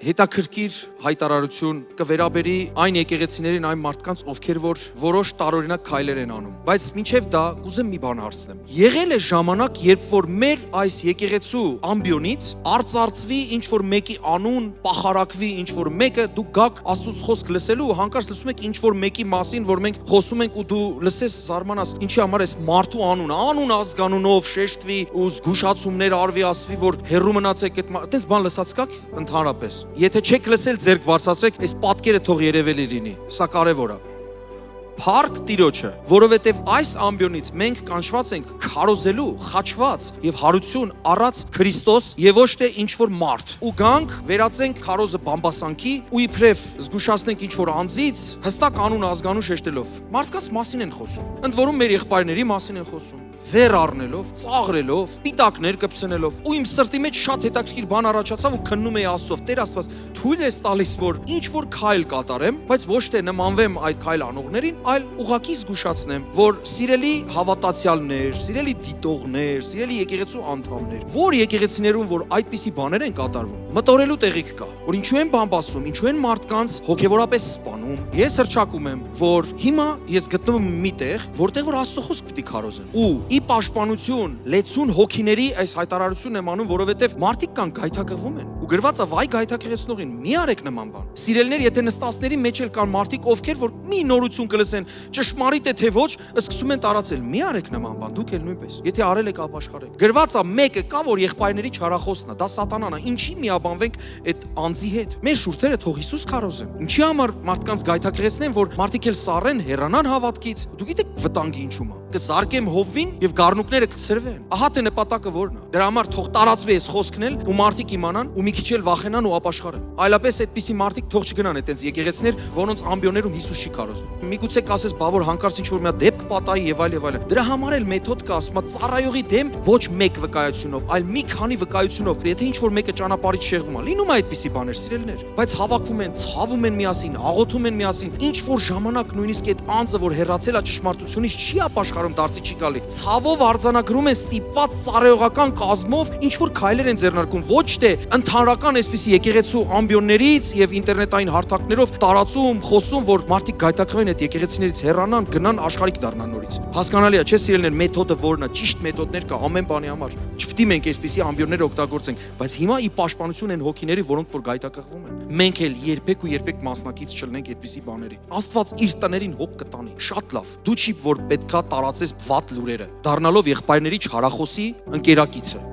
հետաքրքիր հայտարարություն կվերաբերի այն եկեղեցիներին, այն մարդկանց, ովքեր որ որոշ տարօրինակ քայլեր են անում։ Բայց մինչև դա կուզեմ մի բան հարցնեմ։ Եղել է ժամանակ, երբ որ մեր այս եկեղեցու ամբիոնից արծարծվի ինչ որ մեկի անուն, պախարակվի ինչ որ մեկը, դու գաք Աստծո խոսք լսելու, հանկարծ լսում եք ինչ որ մեկի մասին, որ մենք խոսում ենք ու դու լսես զարմանաս, ինչի համար էս մարդու անուն ազգանունով շեշտվի ու զգուշացումներ արվի, ասվի, որ հերրու մնացեք այդ այդպես բան լսած կաք ընդհանրապես։ Եթե չեք լսել, ձեռք բարձրացրեք, այս պատկերը թող երևելի լինի։ Սա կարևոր է։ Փառք Տիրոջը, որովհետև այս ամբիոնից մենք կանչված ենք քարոզելու, խաչված եւ հարություն առած Քրիստոս եւ ոչ թե ինչ որ մարդ։ Ու գանք վերածենք քարոզը բամբասանքի ու իբրև զգուշացնենք ինչ որ անձից, հստակ անուն ազգանուն շեշտելով։ Մարդկանց մասին են խոսում։ Ընդ որում մեր եղբայրների մասին են խոսում։ Ձեռ առնելով, ծաղրելով, պիտակներ կպցնելով։ Ու իմ սրտի մեջ շատ հետաքրքիր բան առաջացավ ու քննում էի Աստծով. Տեր Աստված, թույլ ես տալիս, որ ինչ որ քայլ կատարեմ, բայց ոչ թե նմանվեմ այդ քայլ անողներին, այլ ուղղակի զգուշացնեմ, որ սիրելի հավատացյալներ, սիրելի դիտողներ, սիրելի եկեղեցու անդամներ, որ եկեղեցիներում որ այդպիսի բաներ են կատարվում, մտորելու տեղիք կա, որ ինչու են բամբասում, ինչու են մարդկանց հոգևորապես սպանում։ Ես հրճակում եմ, որ հիմա ես գտնվում եմ մի տեղ, որտեղ որ Աստծո խոսք պիտի քարոզեմ։ Ու ի պաշտպանություն լեցուն հոգիների այս հայտարարությունն եմ անում, որովհետև մարդիկ կան գայթակղվում են։ Ու գրված է վայ գայթակղեցնողին, մի արեք նման բան։ Սիրելիներ, եթե նստածների մեջ էլ կան մարդիկ, ովքեր որ մի նորություն կլսեն, ճշմարիտ է թե ոչ, սկսում են տարածել։ Մի արեք նման բան, դուք էլ նույնպես։ Եթե արել եք, ապաշխարեք։ Գրված է մեկը կա, որ եղբայրների չարախոսն է, դա սատանան է։ Ինչի միաբանվենք այդ անձի հետ։ Մեր շուրթերը թող Հիսուս քարոզեն։ Ինչի համար մարդկանց գայթակղեցնեն, որ մարդիկ էլ սառեն, հեռանան հավատքից։ Դուք գիտեք վտանգի ինչու՞մ է։ Կզարկեմ հովվին եւ գառնուկները կցրվեն։ Ահա թե նպատակը որն է։ Դրա համար թող տարածվի այս խոսքն էլ ու մարդիկ իմանան ու մի քիչ էլ վախենան ու ապաշխարեն։ Այլապես այդպիսի մարդիկ թող չգնան այտենց եկեղեցիներ, որոնց ամբիոներում Հիսուս չի քարոզվում։ Միգուցե կասես, բա որ հանկարծ ինչ որ մի դեպք պատահի եւ այլ եւ այլ։ Դրա համար էլ մեթոդ կա, ասում է ծառայողի դեմ ոչ մեկ վկայությունով, այլ մի քանի վկայությունով։ Եթե ինչ որ մեկը ճանապարհից շեղվում է, լինում է այդպիսի բաներ, սիրելիներ, բայց հավաքվում են, ցավում են միասին, աղոթում են միասին։ Ինչ որ ժամանակ նույնիսկ այդ անձը, որ հեռացել է ճշմարտությունից, չի ապաշխարում, դարձի չի գալի։ Ցավով արձանագրում են ստիպված ծառայողական կազմով ինչ որ քայլեր են ձեռնարկում, ոչ թե ընդհանրական այսպիսի եկեղեցու ամբիոններից եւ ինտերնետային հարթակներով տարածում, խոսում, որ մարդիկ գայթակղվեն այդ եկեղեցիներից հեռանան, գնան աշխարհիկ դառնան նորից։ Հասկանալի է, չէ՞ սիրելիներ, մեթոդը որն է, ճիշտ մեթոդներ կա ամեն բանի համար։ Չպետք է մենք այսպիսի ամբիոններ օգտագործենք, բայց հիմա ի պաշտպանություն են հոգիների, որոնք որ գայթակղվում են։ Մենք էլ երբեք ու երբեք մասնակից չլինենք այդպիսի բաների։ Աստված իր տներին հոգ կտանի։ Շատ լավ։ Դու չի որ պետքա տարածես վատ լուրերը, դառնալով եղբայրների չարախոսի ընկերակիցը։